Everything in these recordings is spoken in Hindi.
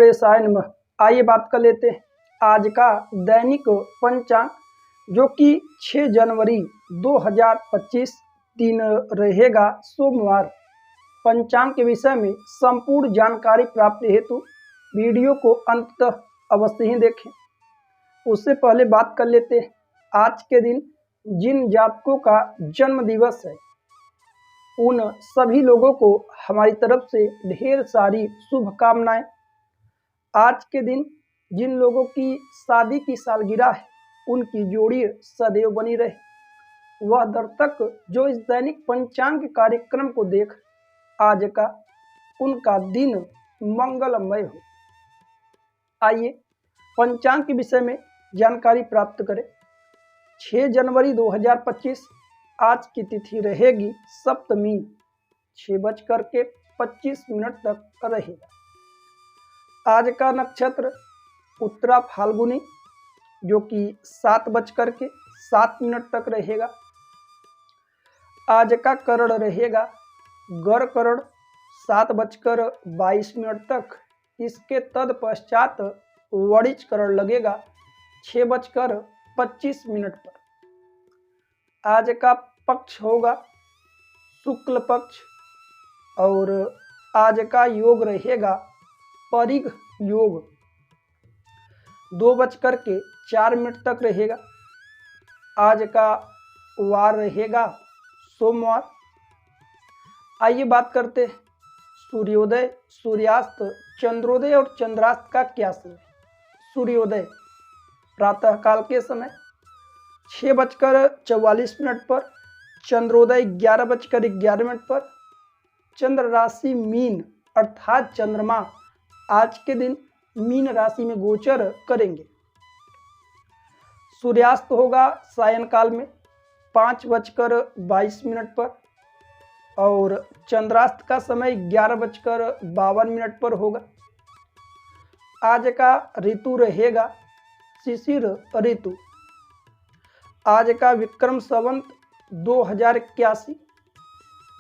गणेशाय नमः। आइए बात कर लेते हैं आज का दैनिक पंचांग, जो कि 6 जनवरी 2025 दिन रहेगा सोमवार। पंचांग के विषय में संपूर्ण जानकारी प्राप्त हेतु वीडियो को अंत तक अवश्य ही देखें। उससे पहले बात कर लेते हैं आज के दिन जिन जातकों का जन्म दिवस है, उन सभी लोगों को हमारी तरफ से ढेर सारी शुभकामनाएं। आज के दिन जिन लोगों की शादी की सालगिरह है, उनकी जोड़ी सदैव बनी रहे। वह दर्शक जो इस दैनिक पंचांग कार्यक्रम को देख आज का उनका दिन मंगलमय हो। आइए पंचांग के विषय में जानकारी प्राप्त करें। 6 जनवरी 2025 आज की तिथि रहेगी सप्तमी, 6:25 तक रहेगा। आज का नक्षत्र उत्तरा फाल्गुनी, जो कि 7:07 तक रहेगा। आज का करण रहेगा गर करण 7:22 तक। इसके तत्पश्चात वणिज करण लगेगा 6:25 पर। आज का पक्ष होगा शुक्ल पक्ष और आज का योग रहेगा परिघ योग, 2:04 तक रहेगा। आज का वार रहेगा सोमवार। आइए बात करते हैं सूर्योदय, सूर्यास्त, चंद्रोदय और चंद्रास्त का क्या समय। सूर्योदय प्रातः काल के समय 6:44 पर, चंद्रोदय 11:11 पर। चंद्र राशि मीन अर्थात चंद्रमा आज के दिन मीन राशि में गोचर करेंगे। सूर्यास्त होगा सायंकाल में 5:22 पर और चंद्रास्त का समय 11:52 पर होगा। आज का ऋतु रहेगा शिशिर ऋतु। आज का विक्रम संवत 2081,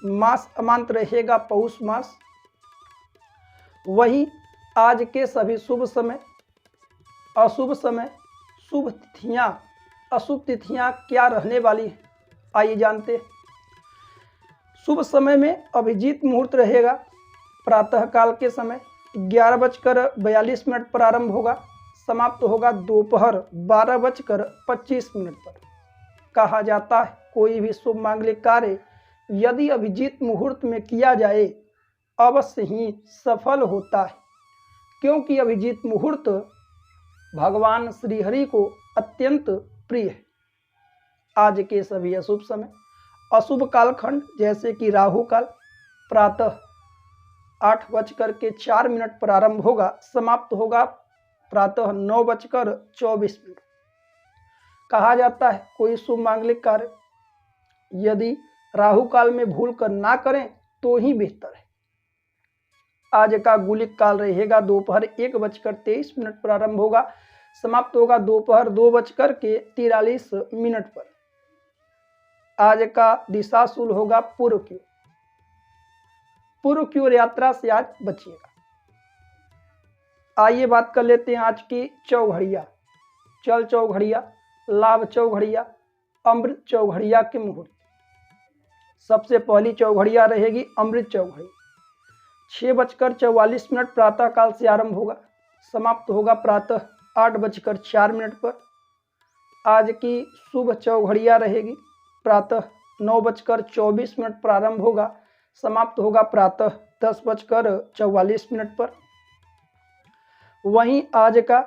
मास अमांत रहेगा पौष मास। वही आज के सभी शुभ समय, अशुभ समय, शुभ तिथियां, अशुभ तिथियां क्या रहने वाली हैं, आइए जानते हैं। शुभ समय में अभिजीत मुहूर्त रहेगा प्रातः काल के समय 11:42 पर आरंभ होगा, समाप्त होगा दोपहर 12:25 पर। कहा जाता है कोई भी शुभ मांगलिक कार्य यदि अभिजीत मुहूर्त में किया जाए अवश्य ही सफल होता है, क्योंकि अभिजीत मुहूर्त भगवान श्रीहरि को अत्यंत प्रिय है। आज के सभी अशुभ समय, अशुभ कालखंड जैसे कि राहु काल प्रातः 8:04 पर आरंभ होगा, समाप्त होगा प्रातः 9:24। कहा जाता है कोई शुभ मांगलिक कार्य यदि राहु काल में भूल कर ना करें तो ही बेहतर है। आज का गुलिक काल रहेगा दोपहर 1:23 पर आरंभ होगा, समाप्त होगा दोपहर 2:43 पर। आज का दिशाशूल होगा पूर्व की ओर। पूर्व की ओर यात्रा से आज बचिएगा। आइए बात कर लेते हैं आज की चौघड़िया, चल चौघड़िया, लाभ चौघड़िया, अमृत चौघड़िया के मुहूर्त। सबसे पहली चौघड़िया रहेगी अमृत चौघड़ी, 6:44 प्रातः काल से आरंभ होगा, समाप्त होगा प्रातः 8:04 पर। आज की शुभ चौघड़िया रहेगी प्रातः 9:24 प्रारंभ होगा, समाप्त होगा प्रातः 10:44 पर। वहीं आज का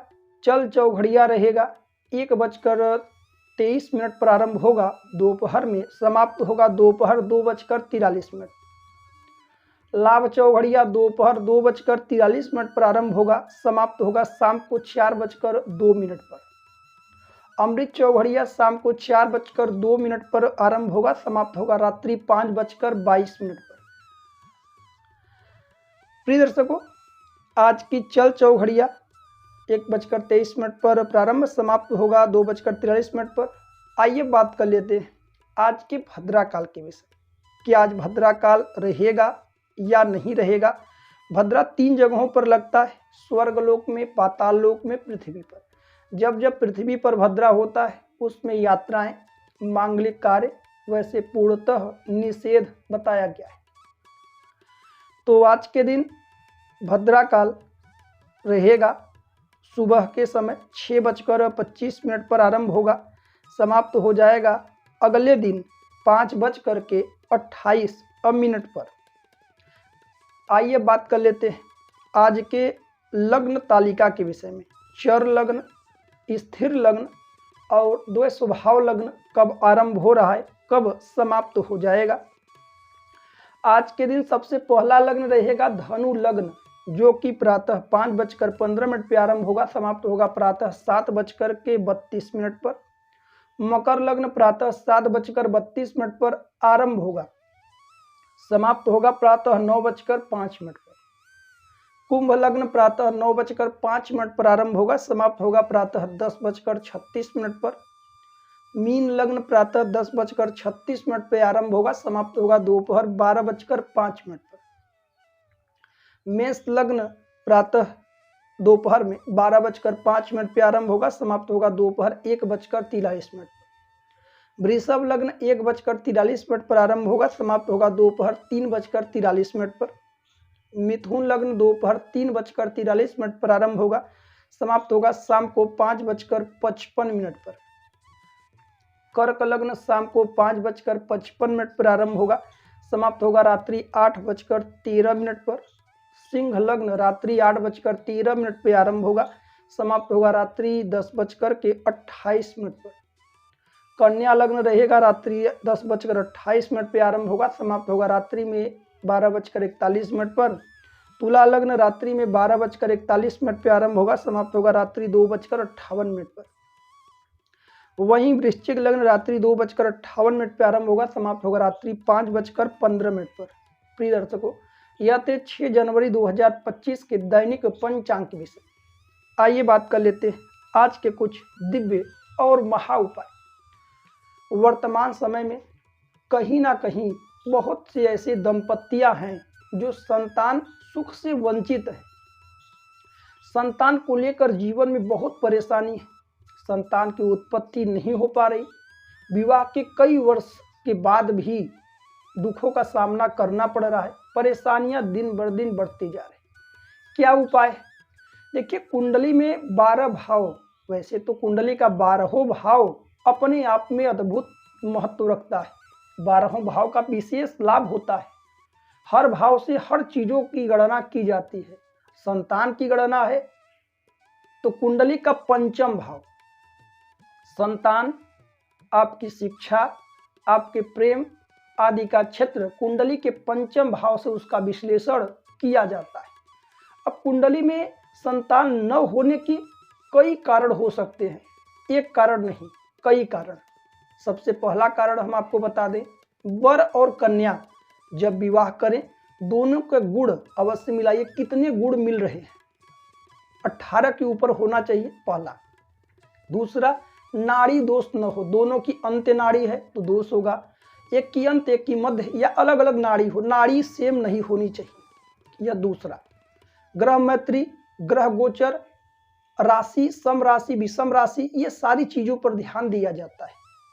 चल चौघड़िया रहेगा 1:23 प्रारंभ होगा दोपहर में, समाप्त होगा दोपहर 2:43। लाभ चौघड़िया दोपहर 2:43 प्रारंभ होगा, समाप्त होगा शाम को 4:02 पर। अमृत चौघड़िया शाम को 4:02 पर आरंभ होगा, समाप्त होगा रात्रि 5:22 पर। प्रिय दर्शकों, आज की चल चौघड़िया 1:23 पर प्रारंभ, समाप्त होगा 2:43 पर। आइए बात कर लेते हैं आज के भद्रा काल के विषय। कि आज भद्रा काल रहेगा या नहीं रहेगा, भद्रा 3 जगहों पर लगता है, स्वर्गलोक में, पाताल लोक में, पृथ्वी पर। जब जब पृथ्वी पर भद्रा होता है उसमें यात्राएं, मांगलिक कार्य वैसे पूर्णतः निषेध बताया गया है। तो आज के दिन भद्रा काल रहेगा, सुबह के समय 6:25 पर आरंभ होगा, समाप्त हो जाएगा अगले दिन 5:28 पर। आइए बात कर लेते हैं आज के लग्न तालिका के विषय में। चर लग्न, स्थिर लग्न और द्वय स्वभाव लग्न कब आरंभ हो रहा है, कब समाप्त हो जाएगा। आज के दिन सबसे पहला लग्न रहेगा धनु लग्न, जो कि प्रातः 5:15 पे आरंभ होगा, समाप्त होगा प्रातः 7:32 पर। मकर लग्न प्रातः 7:32 पर आरंभ होगा, समाप्त होगा प्रातः 9:05 पर। कुंभ लग्न प्रातः 9:05 पर आरंभ होगा, समाप्त होगा प्रातः 10:36 पर। मीन लग्न प्रातः 10:36 पे आरंभ होगा, समाप्त होगा दोपहर 12:05 पर। मेष लग्न प्रातः दोपहर में 12:05 पे आरंभ होगा, समाप्त होगा दोपहर 1:43 पर। वृषभ लग्न 1:43 पर आरंभ होगा, समाप्त होगा दोपहर 3:43 पर। मिथुन लग्न दोपहर 3:43 पर आरंभ होगा, समाप्त होगा शाम को 5:55 पर। कर्क लग्न शाम को 5:55 पर आरंभ होगा, समाप्त होगा रात्रि 8:13 पर। सिंह लग्न रात्रि 8:13 पे आरंभ होगा, समाप्त होगा रात्रि 10:28 पर। कन्या लग्न रहेगा रात्रि 10:28 पे आरंभ होगा, समाप्त होगा रात्रि में 12:41 पर। तुला लग्न रात्रि में 12:41 पे आरंभ होगा, समाप्त होगा रात्रि 2:58 पर। वहीं वृश्चिक लग्न रात्रि 2:58 पे आरंभ होगा, समाप्त होगा रात्रि 5:15 पर। प्रिय दर्शकों, यह थे 6 जनवरी 2025 के दैनिक पंचांग के विषय। आइए बात कर लेते हैं आज के कुछ दिव्य और महा उपाय। वर्तमान समय में कहीं ना कहीं बहुत से ऐसे दंपतियां हैं जो संतान सुख से वंचित हैं। संतान को लेकर जीवन में बहुत परेशानी है, संतान की उत्पत्ति नहीं हो पा रही, विवाह के कई वर्ष के बाद भी दुखों का सामना करना पड़ रहा है, परेशानियां दिन बर दिन बढ़ती जा रही। क्या उपाय है? देखिए, कुंडली में 12 भाव, वैसे तो कुंडली का 12 भाव अपने आप में अद्भुत महत्व रखता है, 12 भाव का विशेष लाभ होता है। हर भाव से हर चीजों की गणना की जाती है। संतान की गणना है तो कुंडली का 5वां भाव, संतान, आपकी शिक्षा, आपके प्रेम आदि का क्षेत्र कुंडली के 5वें भाव से उसका विश्लेषण किया जाता है। अब कुंडली में संतान न होने की कई कारण हो सकते हैं, एक कारण नहीं, कई कारण। सबसे पहला कारण हम आपको बता दें, वर और कन्या जब विवाह करें दोनों के गुण अवश्य मिलाइए, कितने गुण मिल रहे हैं। 18 के ऊपर होना चाहिए, पहला। दूसरा, नाड़ी दोष न हो, दोनों की अंत्य नाड़ी है तो दोष होगा, एक की अंत एक की मध्य या अलग अलग नाड़ी हो, नाड़ी सेम नहीं होनी चाहिए, यह दूसरा। ग्रह मैत्री, ग्रह गोचर, राशि, सम राशि, विषम राशि, ये सारी चीजों पर ध्यान दिया जाता है।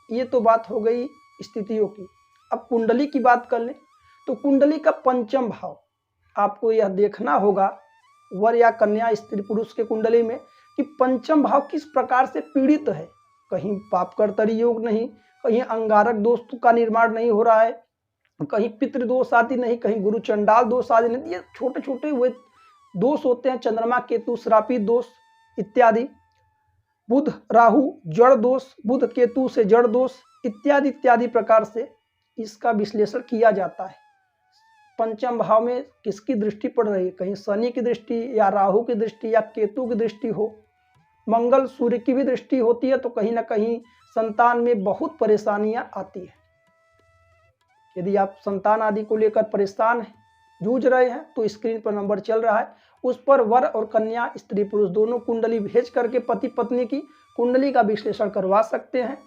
ये तो बात हो गई स्थितियों की। अब कुंडली की बात कर लें तो कुंडली का 5वां भाव आपको यह देखना होगा, वर या कन्या स्त्री पुरुष के कुंडली में, कि 5वां भाव किस प्रकार से पीड़ित है। कहीं पापकर्तरी योग नहीं, कहीं अंगारक दोष का निर्माण नहीं हो रहा है, कहीं पितृदोष आदि नहीं, कहीं गुरु चंडाल दोष आदि नहीं। ये छोटे छोटे हुए दोष होते हैं, चंद्रमा केतु श्रापित दोष इत्यादि, बुध राहु जड़ दोष, बुध केतु से जड़ दोष इत्यादि इत्यादि प्रकार से इसका विश्लेषण किया जाता है। 5वें भाव में किसकी दृष्टि पड़ रही है, कहीं शनि की दृष्टि या राहु की दृष्टि या केतु की दृष्टि हो, मंगल सूर्य की भी दृष्टि होती है, तो कहीं ना कहीं संतान में बहुत परेशानियां आती है। यदि आप संतान आदि को लेकर परेशान हैं, जूझ रहे हैं, तो स्क्रीन पर नंबर चल रहा है, उस पर वर और कन्या स्त्री पुरुष दोनों कुंडली भेज करके पति पत्नी की कुंडली का विश्लेषण करवा सकते हैं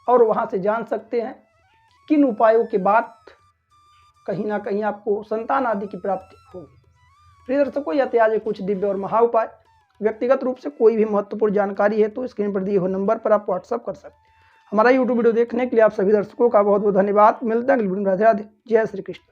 और वहां से जान सकते हैं किन उपायों के बाद कहीं ना कहीं आपको संतान आदि की प्राप्ति होगी। प्रिय दर्शकों, यह थे आज कुछ दिव्य और महा उपाय। व्यक्तिगत रूप से कोई भी महत्वपूर्ण जानकारी है तो स्क्रीन पर दिए हुए नंबर पर आप व्हाट्सअप कर सकते हैं। हमारा यूट्यूब वीडियो देखने के लिए आप सभी दर्शकों का बहुत बहुत धन्यवाद। मिलते हैं अगली वीडियो में। राधे राधे। जय श्री कृष्ण।